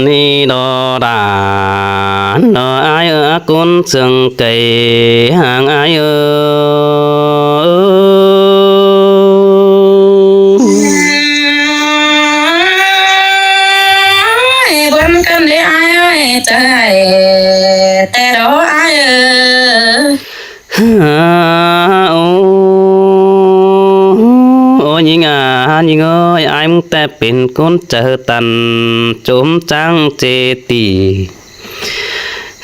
ni đò đà đò ai ở cuốn sừng cây hàng ai ơi quên cân để ai ơi trờiแต่đó ai ơi ôi nhìn ơi ai muốn taเป็นcon chờ tần chốm trắng chê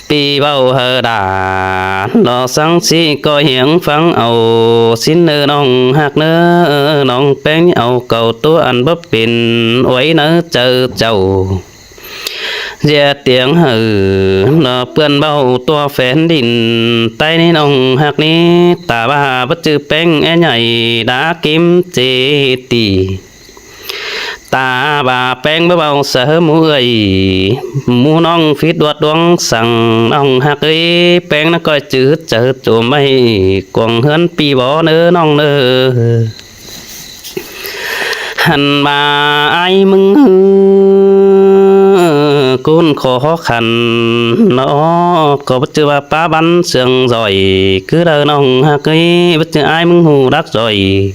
tì bao hờ đà lo sáng si coi hiển phăng ầu xin nơ nong hạc nơ nong bén ầu cầu tua ăn bắp pin oấy nơ chờ chầu giờ tiếng hừ nó bươn bao tua phén đìn tay ní nong hạc ní tà ba bất chư bén e nhảy đã kiếm chê tì ta bà bén với bao sở mũi mu nong phít đuột đoang sằng nong hạc ấy bén nó coi chữ chợ chỗ mây quăng hơn pi bó nơ nong nơ hẳn bà ai mừng côn khó khăn nó có bất chư bà phá bắn sương rồi cứ đờ nong hạc ấy bất chư ai mừng hù đắc rồi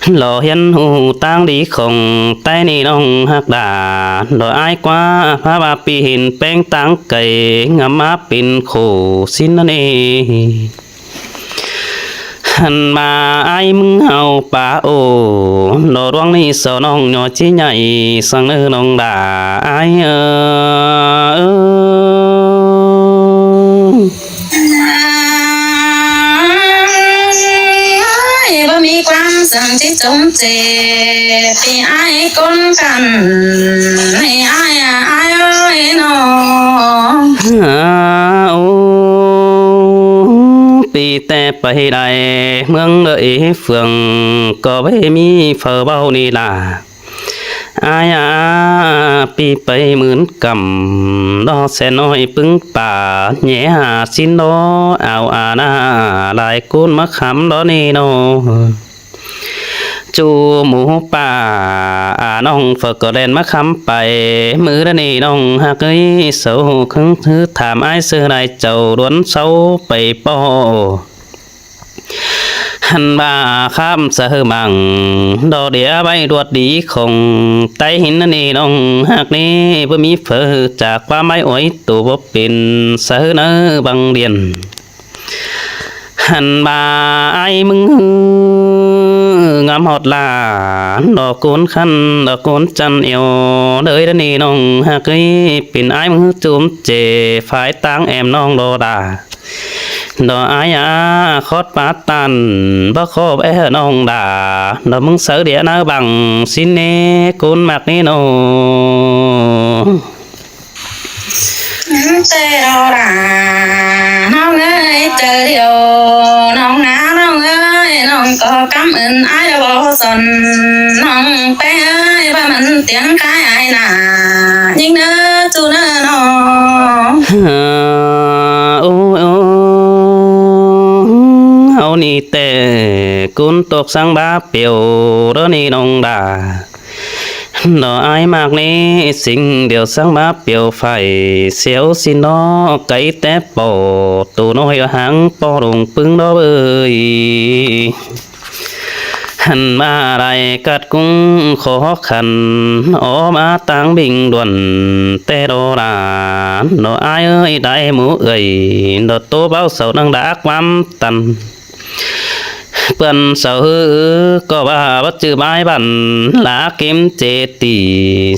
lò hiên hù tang đi không tay ni nong hạc đà lò ai quá phá bà pi hình beng tang cày ngắm áp pin khổ xin nó nê hẳn mà ai mừng hào bà ồ lò đoang ni sợ nong nhỏ chi nhảy sang nơ nong đà aiมีความสั่งที่จงเจปีไอ้คนกันให้ไอ้ไอ้เอ้ยน้อง ปีแต่ไปได้เมืองเลยเฟืองก็ไม่มีเฟอเบานี่ล่ะอายาปีไปเหมือนกำดอแสนน้อยปึ้งป่าแย่หาสินโนเอาอาณาลายกุนมะขำดอนี่โนจูหมูป่าน้องฝึกก็เล่นมะขำไปมือนี่น้องหักเอ้ยเสาครึ่งถือถามไอ้เสื้อลายเจ้าล้วนเสาไปปอหันบ่าข้ามเสือมังดอเดียใบดวดดีคงไตหินนี่น้องหักนี่บ่มีเฟอจากความไม่อ้อยตัวบ่เป็นเสือเนื้อบังเดียนหันบ่าไอ้มึงงามหอดลาดอกโกนขันดอกโกนจันเอวเดยนี่น้องหักนี่เป็นไอ้มึงจุ่มเจฝ่ายตั้งแอมน้องโดดาดออายาคอดปาตันบ่คบน้องดาดอมึงเสือเดียนาบังสินเนกุนมักนี่โนแต่เราด่าน้องเอ้ยเจอเดียวน้องน้าน้องเอ้ยน้องก็กำเอินไอ้บ่สนน้องแป้เอ้ยว่ามันเตียงกายไอ้น่ะยิ่งเนื้อจูเนื้อน้องโอ้เอานี่แต่กุนตกสังบาเปียวรนี่น้องดาดอai mạc ní sinh điều sáng bá biểu phải xéo xin nó cái tép bỏ tù nó hơi háng bỏ đồng pưng đó bơi hẳn mà đại cắt cũng khó khăn ó má táng bình luận tê đô đà nó ai ơi đại mũ ơi nó tô bao sầu đang đã quắm tầnเพื่อนเสาก็ว่าบัดจือบายบันลาเกมเจตี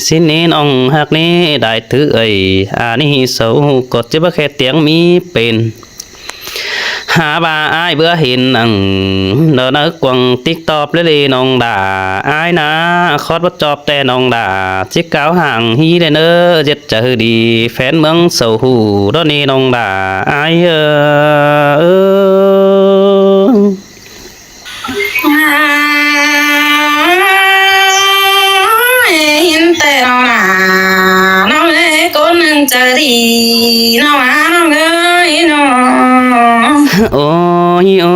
สินนี้น้องหักนี้ได้ถือเอ่ยอันนี้เสาก็จะบ่แค่เตียงมีเป็นหาบ่าอายเบื่อเห็นอังเดินนึกกวงติ๊กตอบเลยน้องด่าอายนะคอดบ่จอบแต่น้องด่าจิกก้าวห่างฮีได้เนอเจ็ดเจอดีแฟนเมืองเสาหูดอนนี้น้องด่าอายหินแต่เราหนาน้องเอ้ยคนหนึ่งใจดีน้องหาน้องเอ้ยน้องโอ้ยโอ้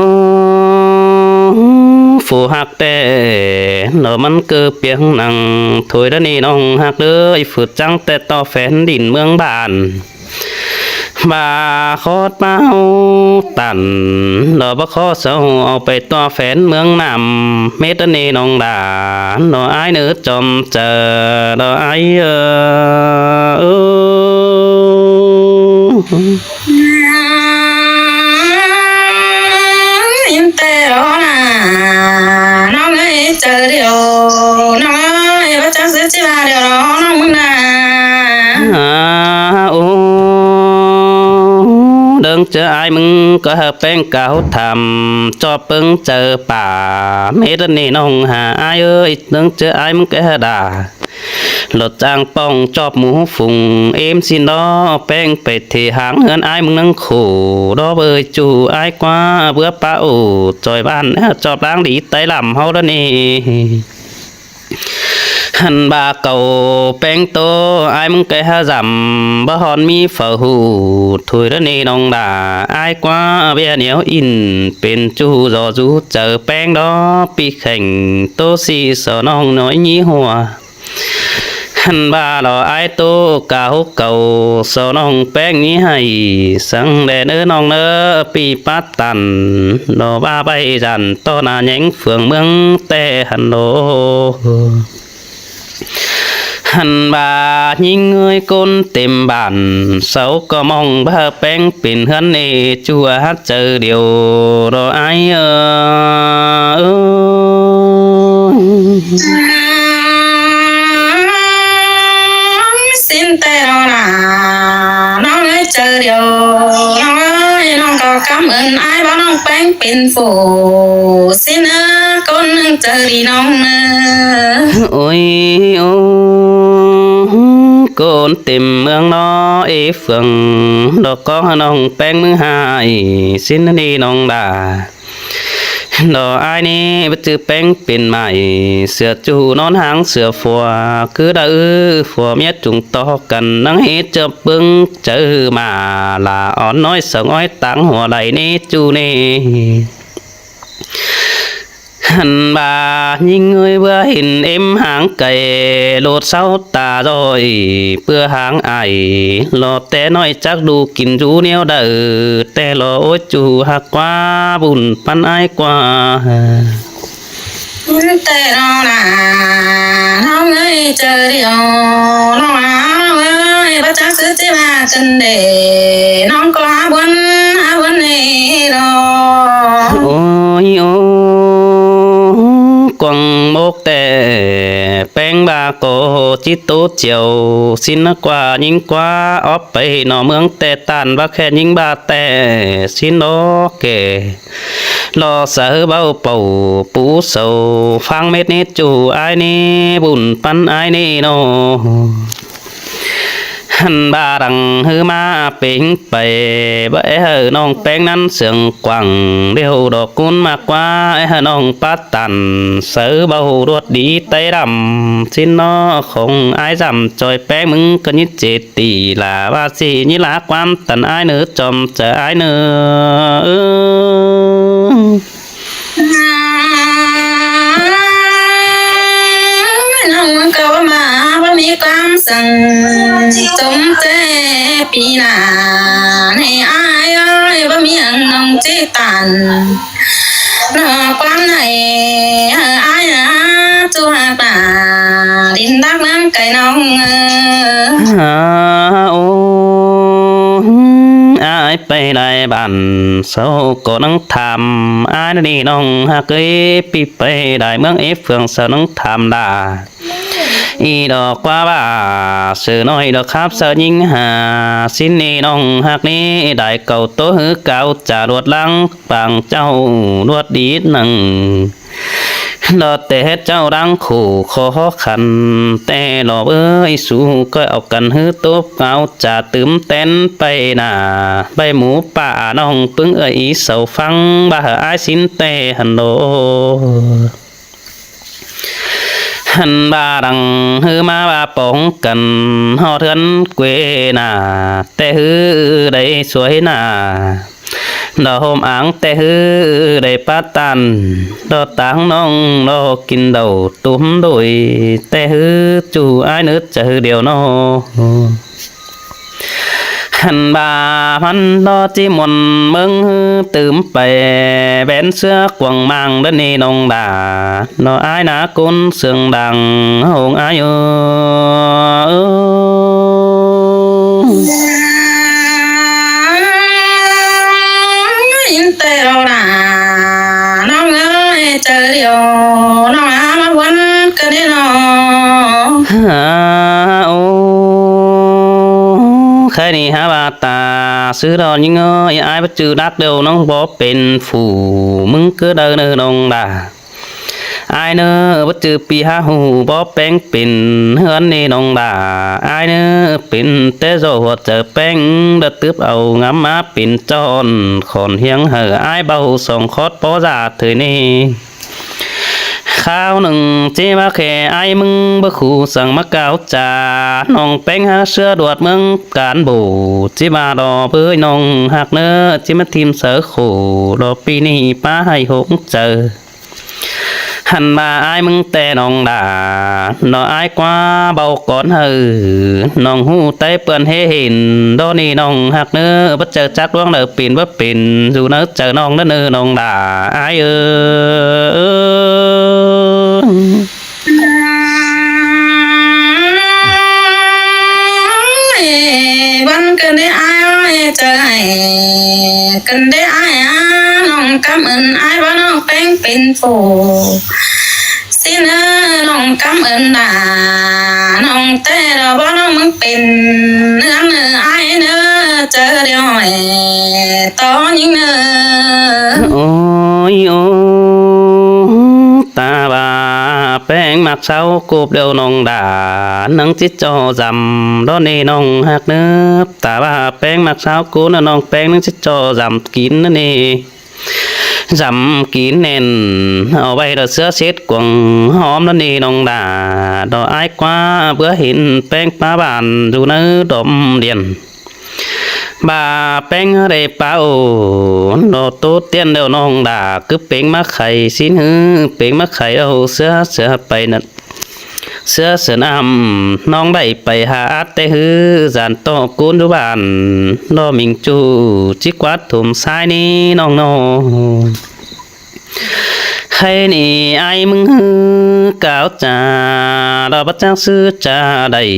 ผู้หักแต่ nóมันเกิดเปียงหนังถอยแล้วนี่น้องหักเด้อไอ้ฝึกจังแต่ต่อแฟนดินเมืองบ้านบาคอดเมาตันเราบ่ขอเศร้าเอาไปต่อแฟนเมืองนำเม็ดนี่น้องดาเราอายเนื้อจอมเจอเราอายim tê đó là nó mới chờ điều nó mới bắt chắc giữ chỉ là điều đó nó muốn là đừng chờ ai mừng có hợp bên cáo thầm cho bưng chờ bà mấy đứa này nông hà ai ơi đừng chờ ai mừng cái đà lột trang bông chọp mũ phùng em xin đó beng bệt thì hàng hơn ai mừng nâng khổ đó bơi chủ ai qua bữa bão trời ban chọp đáng đi tay làm hao đó nè hàn bà cầu beng tô ai mừng cái ha giảm bà hòn mi phở hù thôi đó nè nông đà ai qua bè néo in bên chu giò rú chờ beng đó bị khảnh tô xì sợ nông nói nhí hòa hàn bà lo ai tô cao cầu sợ nông beng nhí hay sang đè nơ nông nơ bị bắt tàn lo ba bay dàn to na nhánh phường mương tè hàn lô hàn bà nhìn người côn tìm bản xấu có mong ba beng pin hơn nè chùa hát chờ điều rồi ai xin tê đó là nó mới chờ điều nó có cảm ơn ai bảo nó bánh pin phủ xin con chờ đi nông ôi côn tìm mương nó ế phường đó có nông beng mương hai xin đi nông đà đó ai nè bất chư beng pin mày sửa chu nón hàng sửa phùa cứ đã phùa miết chúng to cần nắng hết chớp bưng chớ mà là on nói sống ói táng hòa đầy nè chu nè hàn bà nhìn người bữa hình em hàng cày lột sau ta rồi bữa hàng ai lo té nói chắc đủ kín chú neo đỡ té lo ôi chú hạc qua bùn pan ai qua tê đó là nó mới chờ điều nó ơi bắt chắc giữ chỉ là cần để nó có buồn này đó ôi quăng mốc tè beng ba cô chỉ tốt chiều xin nó qua nhìn qua óp bay nó mương tè tàn ba khe nhìn ba tè xin nó kề lo sợ bao bầu bú sầu phang mét nét chủ ai nè bùn pan ai nè nó hàn bà đằng hư ma bình bể bể hờ nong beng năn sườn quẳng đều đỏ cún mà qua hờ nong bát tàn sớ bầu đuột đi tay đầm xin nó không ai dằm trôi beng mừng cần như chết tỷ là ba gì như lá quan tần ai nữa chom chờ ai nữa nông câu mà ba mi cam sừng chống tê pi là này ai ơi ba mi ăn nông chế tàn nó quan này ai chú hạt bà đến đắc nắng cây nông ai bay đại bản sâu có nắng tham ai đi nông hạc ấy pi bay đại mương ép phường sao nắng tham đà y đò qua bà sự nói đò khắp sợ nhìn hà xin đi nông hạc ní đại cầu tố hứ cao trả đuột lăng bằng châu đuột đi nằng lọ tê hết cháu đang khổ khó khăn tê lọ ơi su coi ọc cần hư tốt áo trà tướm tên bay nà bay mũ bà nong pưng ấy sầu phăng bà hở ai xin tê hẳn đồ Hân ba đằng hư ma ba bóng cần ho thân quê nà tê hư đầy suối nà đó hôm áng tê hư đầy bát tàn đó táng nong đó kinh đầu túm đôi tê hư chủ ai nước chờ điều nó hân bà hắn đó chỉ muốn mừng tươm bè bén xưa quăng mang đến đi nông đà nó ai ná côn sương đằng hồng ai in tê đâu nà nó ơi chờ điều nó mà vẫn cứ đi nó khai ni ha bà ta xứ đó những ơi ai bắt chư đắc đều nó bỏ bên phủ mừng cứ đời nơi nông đà ai nơ bất chư pi ha hù bỏ bén pin hơn ni nông đà ai nơ pin té rồi hoạt chờ bén đất tướp ầu ngắm má pin tròn còn hiếng hở ai bao sòng khót bó giả thời ni khao nừng chế ba khè ai mừng bơ khu sang mắc cao trà nong bén ha sữa đuột mừng cán bù chế ba đò bơi nong hạc nơ chế mất thêm sở khổ đò pi ni pa hay hỗn chờ hẳn mà ai mừng tè nong đà nó ai qua bao con hừ nong hu tay bận hê hình đo ni nong hạc nơ bất chờ chắc loang nở pin bất pin dù nỡ chờ nong nơ nơ nong đà ai vẫn cần để ai chờ cần để ai nong cảm ơn ai vẫn nong bén pin phủ xin nong cảm ơn đà nong tê rồi vẫn nong mừng pin nữa ai nữa chờ điều hỏi to những ôi ta bà bén mặc sao cụp đều nong đà nắng chít cho dầm đó nè nong hạt nước ta bà bén mặc sao cố nó nong bén nắng chít cho dầm kín nó nè dầm kín nền ở bay đó sữa xếp quần hóm nó nè nong đà đó ai qua bữa hiện bén ba bàn dù nó đom điền bà bén để bao nó tốt tiền đều nong đà cứ bén mắc khay xin hư bén mắc khay ô sữa sữa bay nè sữa sữa nam nong đẩy bay hạ tê hư dàn to cún chú bàn nó mình chu chiếc quát thùng sai ni nong no hay ni ai mừng hư cáo trà đó bắt trang sư trà đầy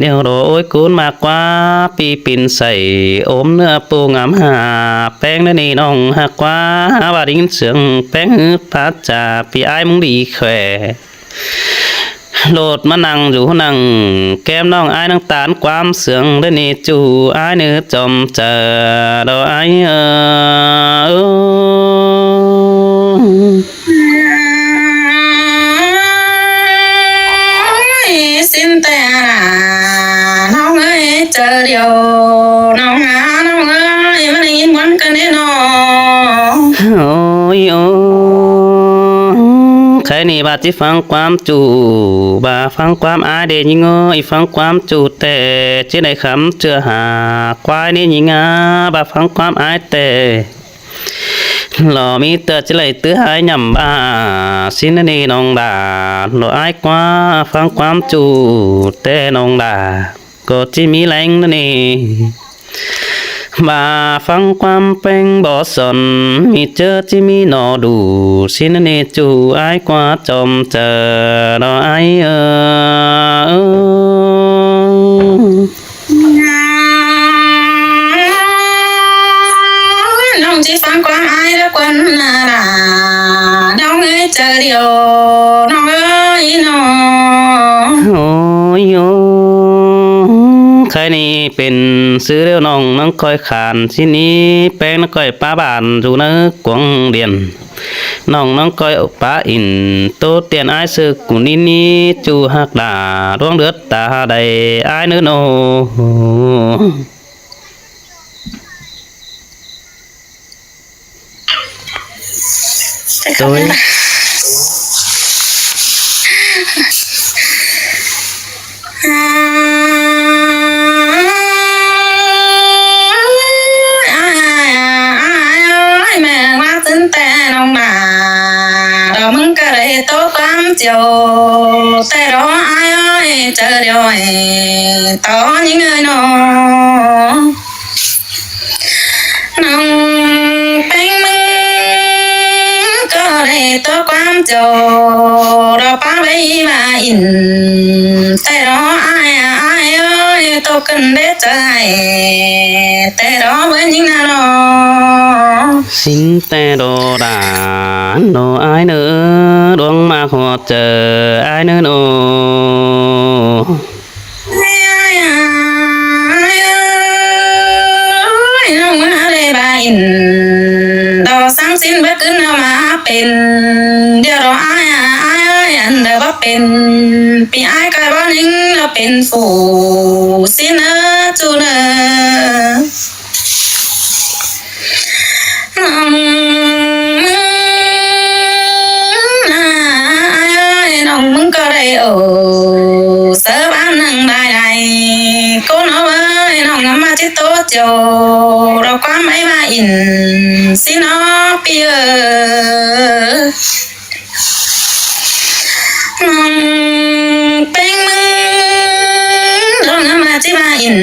nêu đồ ôi cún mà quá pi pin sẩy ốm nữa pu ngắm hà bén nữa ni nong hà quá bà đính sướng bén hư phát trà pi ai mừng đi khỏe lột mà năng rủ năng kem nong ai năng tán quam sướng đến ni chủ ai nữa chồng chờ đó ai xin tè là nong ơi chờ điều nong ơi mà nhìn vẫn cần đến nó ôi khai ni bà chỉ phang quam chủ bà phang quam ai để nhìn ơi phang quam chủ tệ trên này khám chưa hà quay ni nhìn bà phang quam ai tệ lò mi tờ chỉ lấy thứ hai nhầm bà xin đi nong đà lò ai quá phang quam chủ tệ nong đà có chỉ mi lạnh nè bà phang quam beng bỏ sòn mi chơ chỉ mi nọ đủ xin nè chủ ai quá chom chờ đó ai nong chỉ phang quam ai đó quân là nong ơi chờ điều nong ơi nó ôi khai niเป็นซื้อเรียวน้องน้องคอยขานสินี้แป้งน้องคอยป้าบานอยู่นะกวงเดียนน้องคอยป้าอินโตเตียนไอ้ซึกกุนินี่จูหักดาดวงเดือดตาใดไอ้เนื้อโน tôi chiều tay đó ai ơi chờ điều tỏ những người nó nông bánh mưng có để tôi quan chiều đó ba bấy mà in tay đó ai ơi tôi cần để chạy tay đó với những nào xin tê đồ đàn đồ ai nữa đuông mạc hoa chờ ai nữa nô đó sáng xin bất cứ nào màเป็นเดี๋ยวเราai ơi anhเดี๋ยวว่าเป็นปีไอ้กายบ้านนิ่งเราเป็นฝูสินะจูเนน้องน้องมึงก็ได้โอ้เสือบ้านนั่งได้ไงcô nói ơiน้องngắmมาที่โต๊ะโจเราก็ไม่มาอินสิน้องเปียน้องเป็นมึงเรางามมาที่มาอิน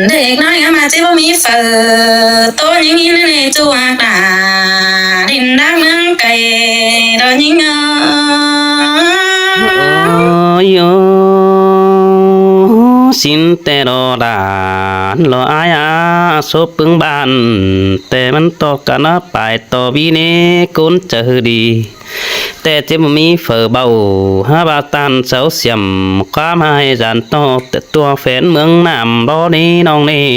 เด็กน้อยงามมาที่บ่มีเฟอตัวยิ่งยิ่งในจัวตาดินดักเมืองไก่เรายิ่งเงอ xin tê đồ đàn lo ai số bưng bàn têมันตกกันไปต่อบีนี้กุนจะหือดีแต่เจ็บมีเฟอเบาหาบาตันเสาเสียมความให้จันโตแต่ตัวแฟนเมืองน้ำบ่อนี้น้องนี่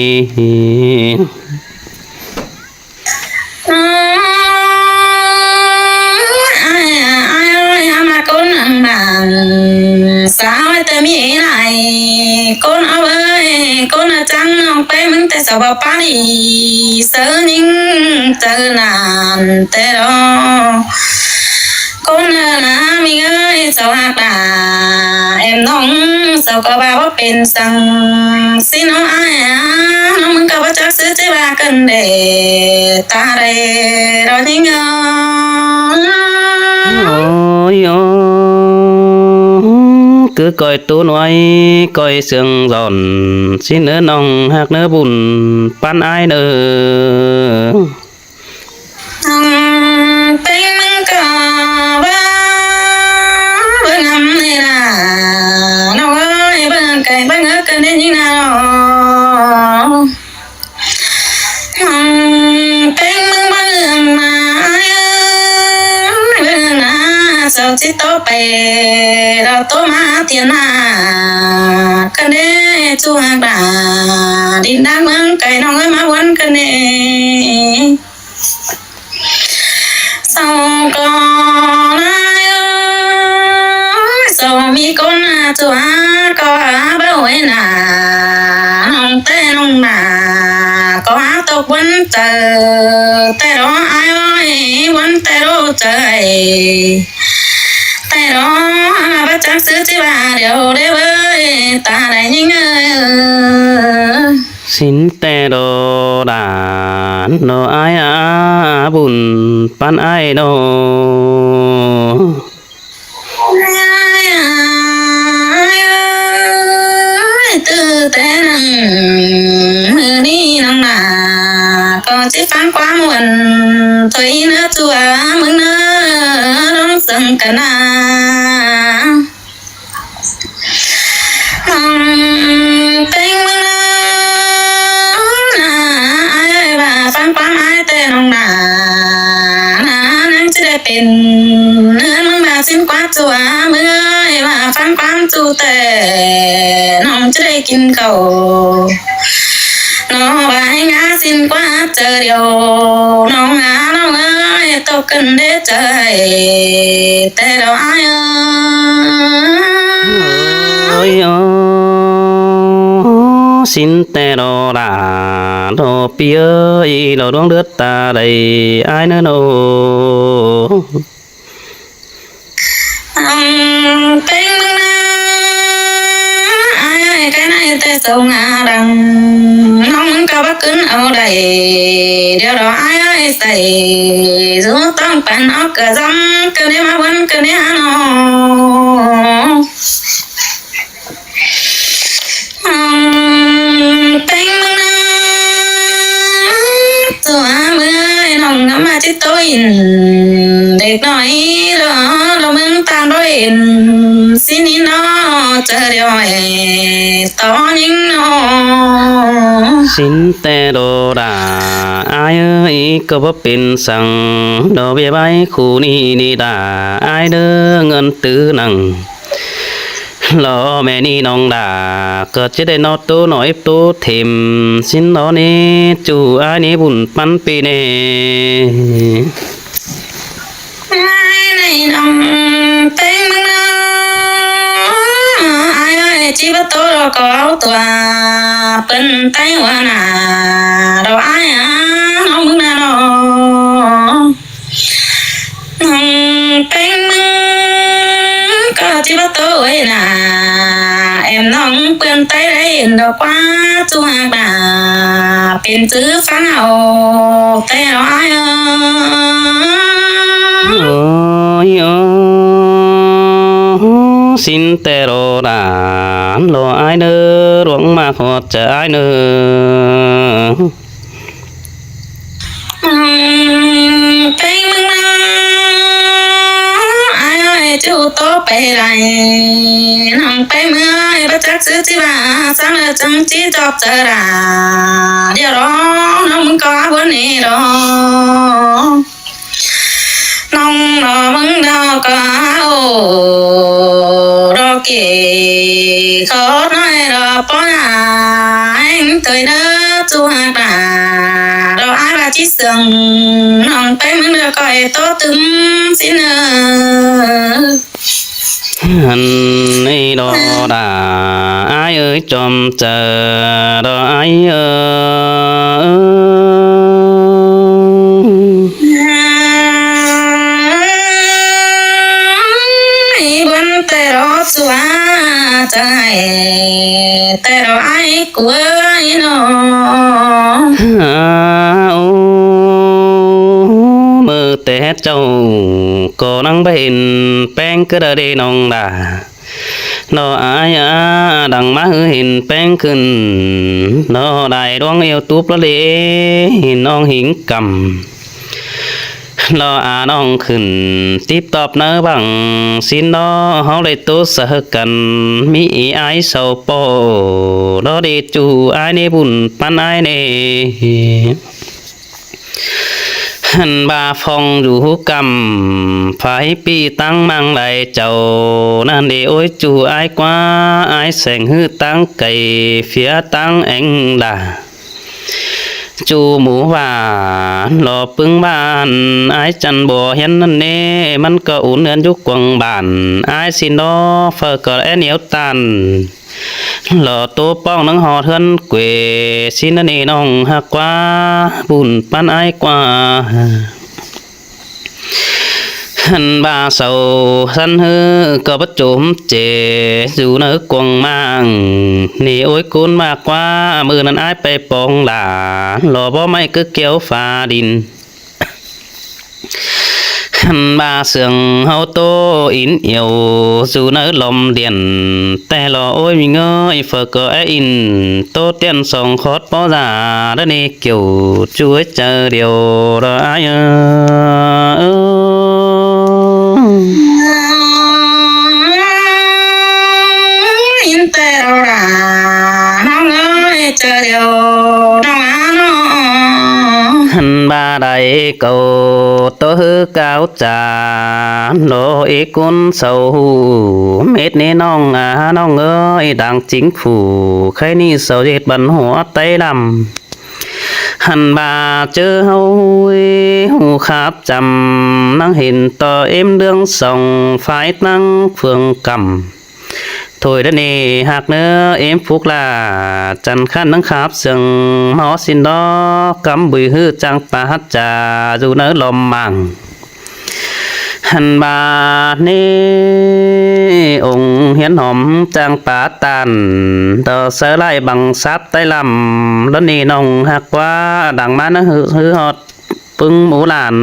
sao tớ mi này con ơi con là trắng không bé mình tại sao bảo pa đi sớ nhưng chờ nàn tê đó con là mình ơi sao hạt à em nóng sao có bao bên sang xin nó ai nóมึงก็ว่าจักซื้อใจว่ากันเดตาเดรอนิ่งcứ coi tú nói coi sương giòn xin nữa nong hạc nữa bùn pan ai nữa tay mình có ba bên ngắm này là nó ơi bên cạnh bên ngỡ cần đến như nào tay mình bên mà ai bên là sao chỉ tao bè đâu tao mà tiền à cần đến chu hàng đà đi đang mừng cái nó ơi mà quên cần đến sao con ai ơi sao mi con chúa có bao ấy nà nông tê nông nà có tộc quấn chờ tê đó ai ơi quấn tê đó trời tê đó bắt chắc xứ chứ bà điều đấy với ta này những xin tê đồ đàn đồ ai bùn pan ai đồ từ té nằng đi nằng nà có chỉ phán quá muộn thấy nữa chùa mừng nữa đón sân cả na tên mừng ai ơi bà phán quá ai tên nằng nà nắng chỉ đểเป็นmừng bà xin quá chùa mừng ơi bà phán quá chùa tệน้องจะได้กินเขาน้องไปงาสิ้นกว่าเจอเดียวน้องน้องเอ้ยตกกันได้ใจแต่เราอ้ายxin tê đồ đà đồ bia đồ đuông đứt ta đầy ai nữa nô tên ai cái này tê sâu ngà đằng nóng có bắt cứng ở đây điều đó ai ơi ใส่dùต้องปันเอากระจำกันได้มาวันกันได้หนอเป็นมึงนะตัวเมื่อยน้องน้ำมาที่ตัวอินเด็กน้อยรอเรามึงตามเราเห็นสินี่น้อเจอเดียวตอนยิงน้อ xin tê đồ đà ai ơi có bắp pin sang đồ bia bay khu ni ni đà ai đỡ ngân tứ năng lo mẹ ni nong đà cờ chết đây nó tu nói tu thêm xin nó nè chủ ai nè buồn pan pi nè ai này nong tên mừng ai ơi chỉ bắt tôi rồi có tòa bên tay hoa nà đâu ai nó mừng nà nó nong tên mừng có chỉ bắt tôi nà em nong bên tay đấy đâu quá chú hàng bà bên chữ phán hậu tay đâu ai ôi xin tê đồ đà lo ai nữa ruộng mà họ chờ ai nữa tên mừng ai ơi chú tố bề lại nằm bề mưa bắt chắc chữ chi bà sáng là chẳng chỉ chọc chờ đà điều đó nó muốn có vấn đề đó nông nó vẫn đâu có đó kì khó nói đó bỏ anh tới đó chú hạt bà đó ai bà chỉ sừng nông tay mình được coi tốt tưng xin anh ấy đó đà ai ơi chom chờ đó ai bên tay đó xóa trái tay đó ai của ai nó mơ té châu có năng bên pen cứ đợi đi nong đà nó ai đằng má hình penขึ้นnó đại đoan yêu túp nó đi non hiển cầm loน้องขึ้นติบตอบเนื้อบังสินน้อเฮาได้ตัวสหกันมีไอเศร้าโปดอดีจูไอนี่บุญปันไอนี่หันบาฟองอยู่กำไฟปีตั้งมังไหลเจ้านั่นเดีโอ้ยจูไอกว่าไอแสงฮือตั้งไก่เฟียตั้งเอ็งด่าจูหมูหวานหล่อปึงบ้านไอ้จันบ่เห็นนั่นเน่มันก็อุ่นเงินยุกกวงบ้านไอ้สินอเฟอก็แอเหนียวตันหล่อตัวป้องนังหอเทือนเกวสินนี่น้องหักกว่าบุญปันไอ้กว่าหันบาเศร้าสันฮือก็ประจุมเจอยู่เนื้อกวงมังนี่โอ้ยกุนมากกว่ามือนั้นไอ้ไปปองหลาหล่อบ่ไม่ก็เกี่ยวฟ้าดินหันบาเสืองเฮาโตอินเอียวอยู่เนื้อลมเดียนแต่หล่อโอ้ยมีเงยเฟอก็ไออินโตเตียนสองคอดป้อจ่าแล้วนี่เกี่ยวช่วยเจอเดียวรอไอ้แต่เราน้องเอ้ยเจอเดียวน้องน้อง หันบาได้เก่าตัวฮือเก่าจานโลอีกุนเศร้าเม็ดนี้น้องน้องเอ้ยดังจิงผูใครนี่เศร้าเจ็ดบันหัวไตดำหันบาเจอเฮาหูขับจำนั่งเห็นต่อเอ็มเรื่องส่องฝ่ายนั่งเฟืองกำthôi đó nè hạt nữa em phúc là chân khăn nắng khắp sừng máu xin đó cắm bùi hư trang pa hát trà dù nỡ lòm màng hàn bà nê ông hiến hòm trang pa tàn tờ sớ lại bằng sáp tay làm đó nè nồng hạt quá đằng má nó hư hư hột ปึ้งหมูหลาน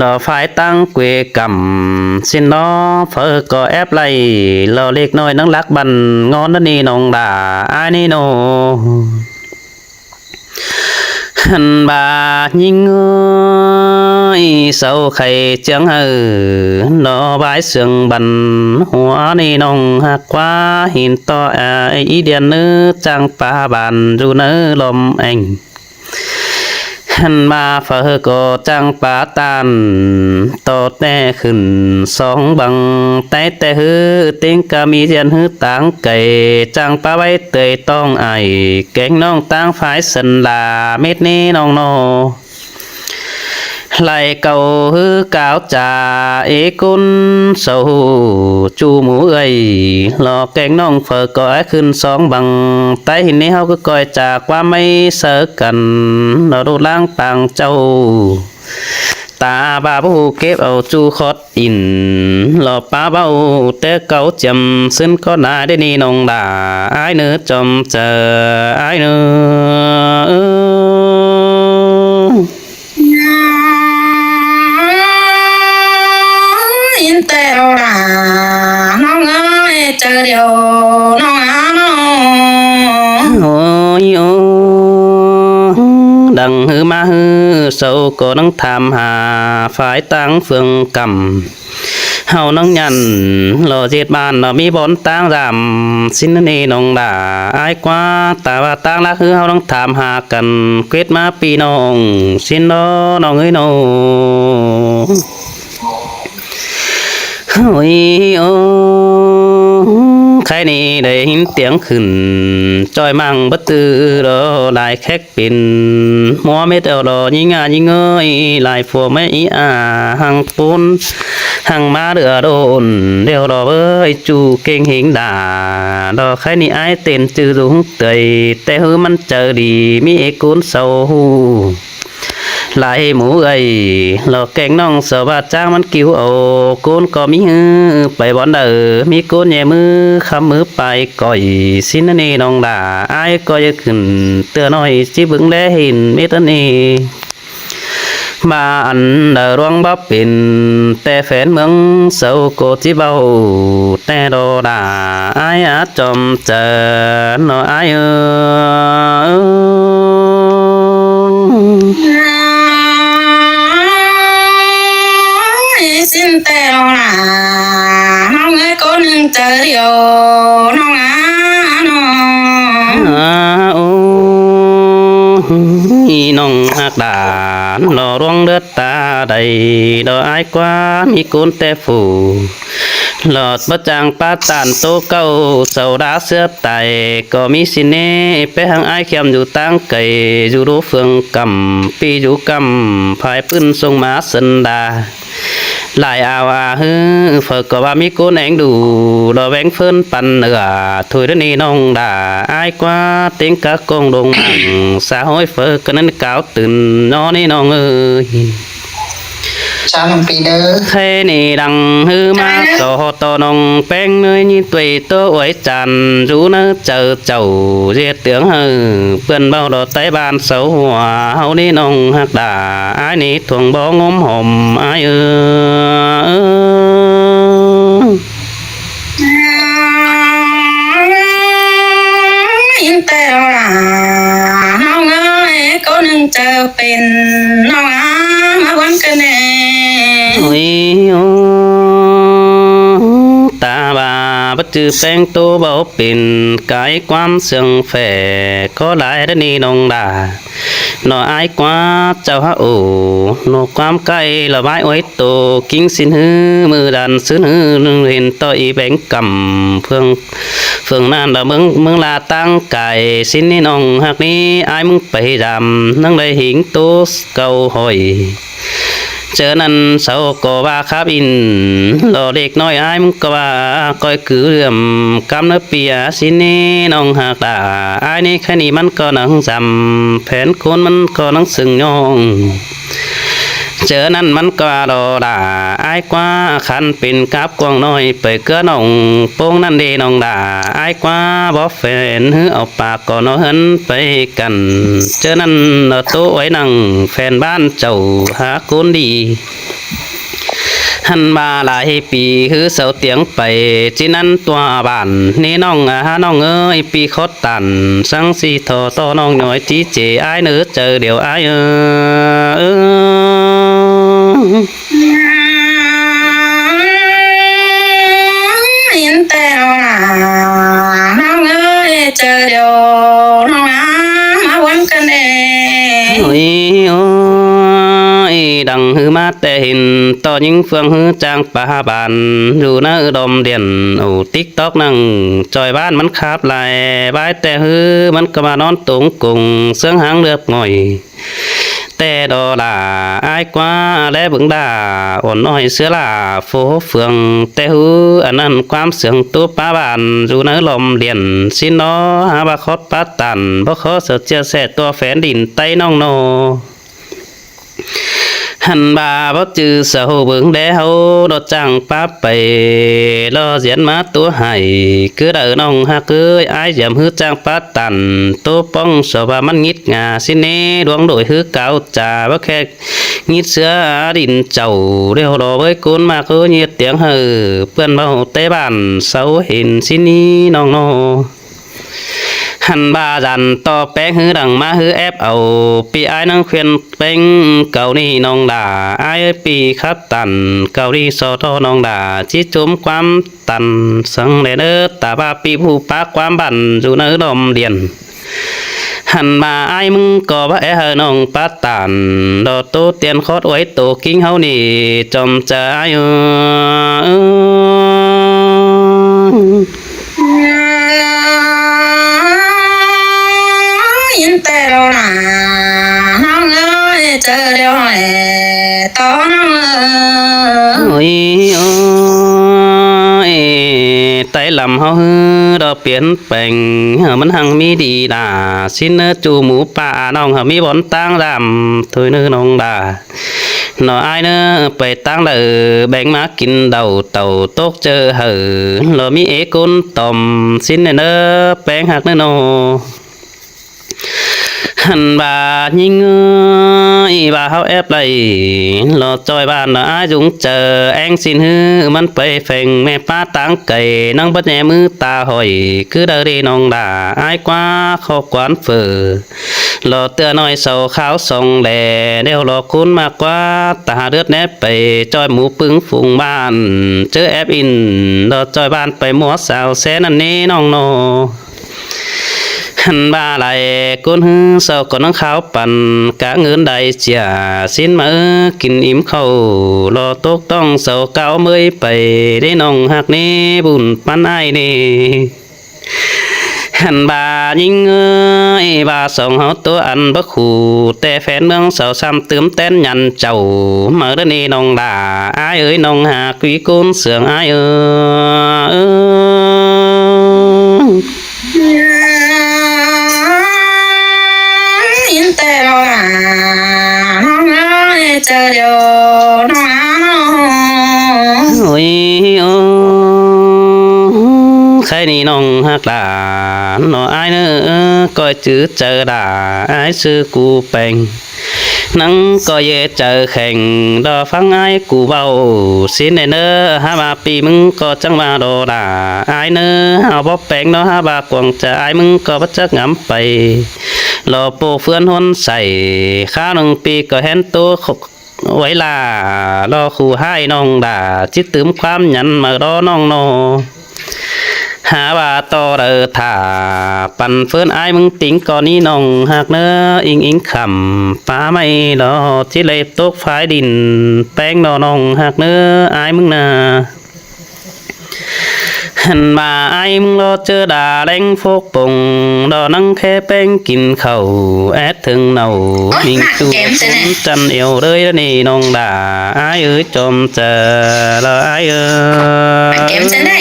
ดอฝ่ายตั้งเกวกำสินน้อเฟอก็แอบไล่รอเล็กน้อยนังรักบันงอนนั่นนี่น้องด่าอ้ายนี่โนหันบายิงเอ้ยเศร้าไข่เจียงนอบายเสืองบันหัวนี่น้องหักว่าหินต่ออีเดียนเนื้อจังป่าบานอยู่เนื้อลมเองหันมาเฟอก็จังป่าตานต่อแต่ขึ้นสองบังแต่ฮือติงกะมีเจียนฮือต่างไก่จังป่าไว้เตยต้องไอแกงน้องต่างฝ่ายสันลาเม็ดนี้น้องโนไหลเก่าฮือกาวจ่าเอกุนเศร้าจูหมูเอ้ยหลอกแกงน้องเฟอก็ขึ้นสองบังแต่หินนี้เฮาก็ก่อยจากว่าไม่เสอกันเราดูล้างปางเจ้าตาบาบูเก็บเอาจูคอดอินหลอป้าเบาแต่เก่าจำซึ่งก็น่าได้นี่น้องด่าอ้ายเนื้อจอมเจออ้ายเนื้ออินแต่เราด่าน้องเอ้ยเจอเดียวน้องน้อง โอ้ยโอ้ดังฮือมาฮือเศร้าก็นังทำหาฝ่ายตั้งเฟืองกำเฮานังยันรอเจ็ดบ้านเรามีบอนตั้งรำสินนี่น้องด่าอายกว่าแต่ว่าตั้งละคือเฮานังถามหากันเกวดมาปีน้องสินน้องเอ้ยน้องโอ้ยโอ้ใครนี่ได้ยินเสียงขึ้นจอยมั่งบัดตือรอลายแคกปิ่นมัวเม็ดเอารอยิงยิงเอ้ยลายฟัวไม่หังปูนหังมาเดือโดนเดี๋ยวรอเอ้ยจูเก่งหิงด่ารอใครนี่ไอเต้นจือรุงเตยแต่ฮือมันเจอดีมีเอกุนเศร้าลายหมูเอ้ยหลอกแกงน้องสวัสดจ้างมันกิ้วเอาโกนก็มีฮือไปบอนเดอมีโกนแย่มือคำมือไปก่อยสินนี่น้องด่าอายก็จะขึ้นเตือน้อยจิบึงได้เห็นเมตนี่มาอันเดอรวงบ๊อบเป็นแต่แฟนเมืองเศร้าโกจิเบาแต่โดด่าอายอาจอมเจอหนออายสิ้นแต่เราหนาน้องเอ้ยก็นึงเจอเดียวน้องน้อง โอ้น้องหักด่านรอร่วงเลือดตาใดดออายกว่ามีกุนแต่ฝูหลอดประจางป้าตานโตเก้าเสาดาเสื้อไตก็มีสิเน่ไปหางอายเข้มอยู่ตั้งไก่อยู่รู้เฟืองกำปีอยู่กำภายปื้นทรงมาสันดาหลายอาวฮือเฟิกก็ว่ามีกูนแองดูรอแวงเฟินปันเนือถุยดนี่น้องด่าอายกว่าเต็งกะกงดงหังสาห้อยเฟิกก็นั้นกาวตื่นนอนี่น้องเอ้ยchào mừngปีเด้อ ใครนี่ดังฮือมาก็ตอน้องแป้งเนยนี่ตุยตัวไว้จันรู้เนอเจอเจ้าเรียเตืองฮือเพื่อนเบาดอใต้บ้านเสาหัวเฮานี่น้องหักด่าอายนี่ทวงบ่งมห่มอายอินแต่เราหนาน้องเอ้ยก็นึงเจอเป็นน้องมาวันกันแน่ โอ้ยโอ้ตาบาบัดจือแป้งตัวเบาเป็นกายความเสื่องแฝก็หลายได้นี่น้องด่าหนออายกว่าเจ้าฮะโอ้หนอความไกลละไม้ไว้โตกิ้งสินฮือมือดันซื้อฮือเห็นต่อยแบงกำเฟืองนั่นละมึงลาตั้งไก่สินนี่น้องหักนี้อายมึงไปดำนั่งได้หิงตัวเก่าหอยเจอนั้นเสาก็ว่าครับอินรอเด็กน้อยอายมึงก็ว่าก้อยคือเรื่องกำเนื้อเปียสินี่น้องหักด่าอายนี่แค่นี้มันก็นังจำแผนคนมันก็นังสึงยอง เจอนั่นมันก็ดอด่าอ้ายกว่าคันเป็นกับกวางน้อยไปเกลือน้องโป้งนั่นเดน้องด่าอ้ายกว่าบ่แฟนหือเอาปากก็นอเหินไปกันเจอนั่นเอาโตไว้นั่งแฟนบ้านเจ้าหาคนดีหันมาหลายปีคือเสาเตียงไปจีนั้นตัวบ้านนี่น้องน้องเอ้ยปีคดตันสังสีทอต่อน้องหน่อยจีเจอ้ายเนื้อเจอเดี๋ยวอ้ายยินแต่น้องเอ้ยเจอเดี๋ยวน้องมาวันกันเอง โอ้ยโอ้ยดังฮือมาแต่เห็นต่อยิงเฟืองฮือจางป่าบานอยู่ในดอมเดียนโอ้ติ๊กตอกนั่งจอยบ้านมันคาบลายบายแต่ฮือมันก็มานอนตรงกุงเสื้องหางเลือบง่อยแต่ดอลาอ้ายกว่าและบึงดาอ่อนน้อยเสื้อลาโฟเฟืองแต่ฮืออันนั้นความเสียงตัวป้าบานอยู่ในลมเดียนสินอหาบาคอดปาตันบ่ขอเสียเจียแสตัวแฟนดินไต้น้องโนหันบาบ่จือเสาเบิ่งแดเฮาดอจังป้าไปรอเสียนมาตัวให้คือเด้อน้องฮักเอ้ยอ้ายยามฮือจังป้าตันตัวป้องสว่ามันงิดงาสิเนดวงโดยฮือเก่าจ่าบ่แค่งิดเสือดินเจ้าเดี๋ยวรอเว้ยกุนมาคือเงียดเตียงเฮอเปิ้นเว้าเตบ้านเสาเห็นสินี้น้องโนหันบาจันต่อแป้งฮือดังมาฮือแอบเอาปีอ้ายนั่งเขียนเป็งเก่านี่น้องด่าอ้ายปีคัดตันเก่านี่สอทอน้องด่าจิจุมความตันสังเลเนอตาบาปีผู้ปากความบันอยู่ในดอมเดียนหันมาอ้ายมึงก็บ่แอเฮอน้องปาตันดอโตเตียนคอดไว้โตกิ้งเฮานี่จอมจะอ้ายยินแต่เราน้องเอ้ยเจอเดี๋ยวให้ต่อน้องโอ้ยโอ้ยไต้ลำเฮาฮือดอกเปลี่ยนแปลงมันหังมีดีด่าสินเนื้อจูหมูป่าน้องเฮามีบ่อนตั้งดำถอยเนื้อน้องด่าน้ออ้ายเนื้อไปตั้งเด้อแบ่งมากินเดาเต่าตกเจอเหือเรามีเอกุนต่อมสินเนื้อแป้งหักเนื้อโนหันบายิงบาเฮาแอบไหลรอจอยบ้านอ้ายจุงเจอแองสินฮือมันไปแฝงแม่ป้าตังไก่นั่งบัดแหนมือตาหอยคือเดรีน้องด่าอ้ายกว่าขอกวนเฟอรอเตือน้อยเสาขาวส่องแหล่เดี๋ยวรอคุณมากกว่าตาเลือดแนบไปจอยหมูปึงฝูงบ้านเจอแอบอินรอจอยบ้านไปหมัวสาวแสนอันนี้น้องโนหันบาไหลก้นหื้อเศร้าก่อนน้องขาวปั่นกะเงินใดเจียสินมากินอิ่มเข้ารอตกต้องเศร้าเก่าเมยไปได้น้องหักนี้บุญปันไอ้นี่หันบายิงบาสองเฮาตัวอันบ่คู่แต่แฟนเมืองเศร้าซ้ำเติมเต้นยันเจ้ามาเด้อนี่น้องด่าอ้ายเอ้ยน้องหากวิกุลเสืองอ้ายยินแต่เราน้องเอ้ยเจอเดี๋ยวน้องโอ้ยโอ้ใครนี่น้องฮักหลานน้ออ้ายเนอก็จื้อเจอด่าอ้ายซื้อกูแปงนังก็เย่เจอแข่งดอฟังอ้ายกูเบาสินเนอฮาบาปีมึงก็จังมาดอด่าอ้ายเนอเฮาบ่แปงเนาะฮาบากวงจะอ้ายมึงก็บ่จักงำไปรอโปเฟื่อนหนใส่ข้าว1ปีก็เห็นตัวไว้ลารอคู่ให้น้องด่าจิตตืมความหยันมารอน้องโนหาว่าต่อเด้อถ้าปั่นเฟื่อนอ้ายมึงติ๋งก่อนนี้น้องหักเนื้ออิงคำป้าไม่รอที่เล็บตกฝ่ายดินแป้งนอน้องหักเนื้ออ้ายมึงนาหันมาไอ้มึงรอเจอด่าแรงโฟกปงดอนั่งแค่แป้งกินข้าวแอดถึงเนามิงจูจันเอวเลยนี่น้องด่าไอ้เอ้ยจอมเจอแล้วไอ้เอ้ยเกมจะได้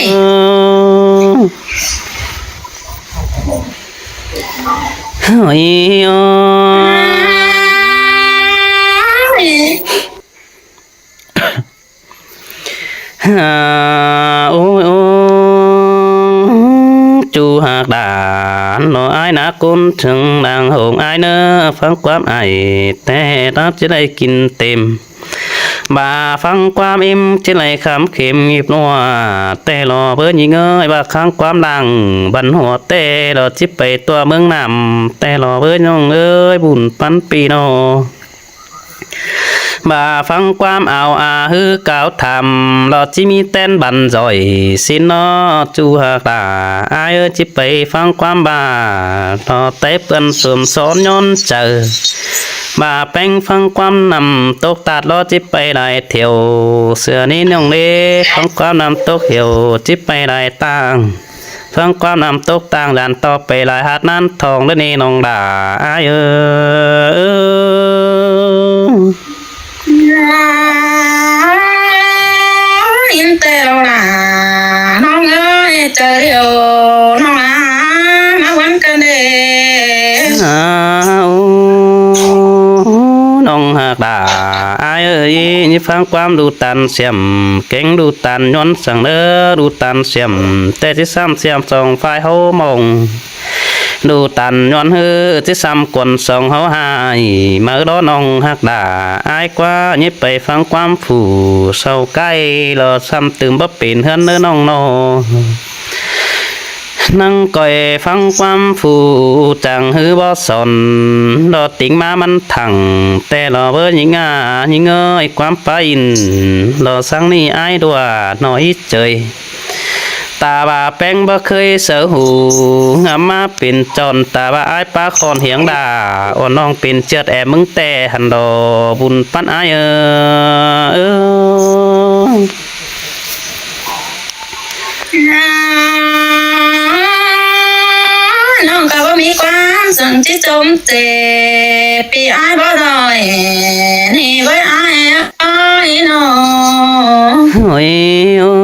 เฮ้ย โอ้ยโอ้จูหากด่านหน่อไอ้นะกุนถึงนางหงไอ้เนอฟังความไอ้แต่รับจะได้กินเต็มบ่าฟังความอิ่มจะไหลคำเข็มหยิบนัวแต่รอเพื่อนยิงเอ้ยบ่าข้างความดังบันหัวแต่รอจิบไปตัวเมืองนำแต่รอเพื่อนน้องเอ้ยบุญปันปีโนบ่าฟังความเอาฮือกาวทำรอจิมีเต้นบันจ่อยสินนอจูหากตาอายจิไปฟังความบ่ารอเตเปิ้นสวมสอนย้อนเจอบ่าแป้งฟังความนำตกตัดรอจิไปได้เที่ยวเสือนี้น้องเล่ฟังความนำตกเหี่ยวจิไปได้ต่างฟังความนำตกต่างด่านต่อไปหลายหาดนั้นทองและนี่น้องด่าอายยินแต่เราหลาน้องเอ้ยเจอเดียวน้องหลามาวันกันเด้ น้องหากด่าอายเอ้ยนี่ฟังความดูตันเสียมเก่งดูตันย้อนสั่งเด้อดูตันเสียมแต่ที่ซ้ำเสียมสองฝ่ายเฮามองดูตันย้อนฮือที่ซ้ำกวนสองเฮาหายมาล้อน้องหักด่าอายกว่านี่ไปฟังความผู้เศร้าใกล้รอซ้ำตื่มบ่เป็นเฮือนเด้อน้องนอนั่งก่อยฟังความผู้จังฮือบ่สนรอติงมามันถังแต่รอเบอร์ยิงยิงเอ้ยความไปอินรอสังนี่อายดัวน้อยเจยตาบ่าแป้งบ่เคยเสือหูงามมาเป็นจอนตาบ่าอายปลาคอนเหียงด่าอ่อนน้องเป็นเจิดแอบมึงแต่หันดอบุญปันอายน้องก็บ่มีความสนที่จมเจ็บปีอ้ายบ่ได้นี่ไว้อ้ายน้อง โอ้ยโอ้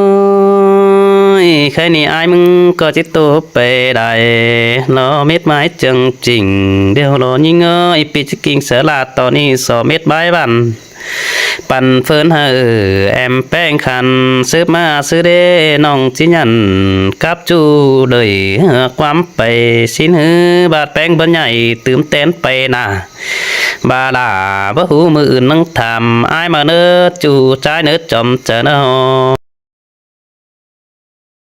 ยแค่นี้อายมึงก็จิตตัวไปได้รอเม็ดไม้จังจริงเดี๋ยวรอยิงเอ้ยปีจะกิ่งเสือลาตอนนี้สอเม็ดใบบันปั่นเฟินเฮอแอมแป้งคันซื้อมาซื้อเด้น้องจิยันกับจูเลยความไปสินหือบาดแป้งบันใหญ่ตื่มเต้นไปนะบาดาบ่หูมืออื่นนั่งทำอายมาเนื้อจูใจเนื้อจอมเจอเนาะ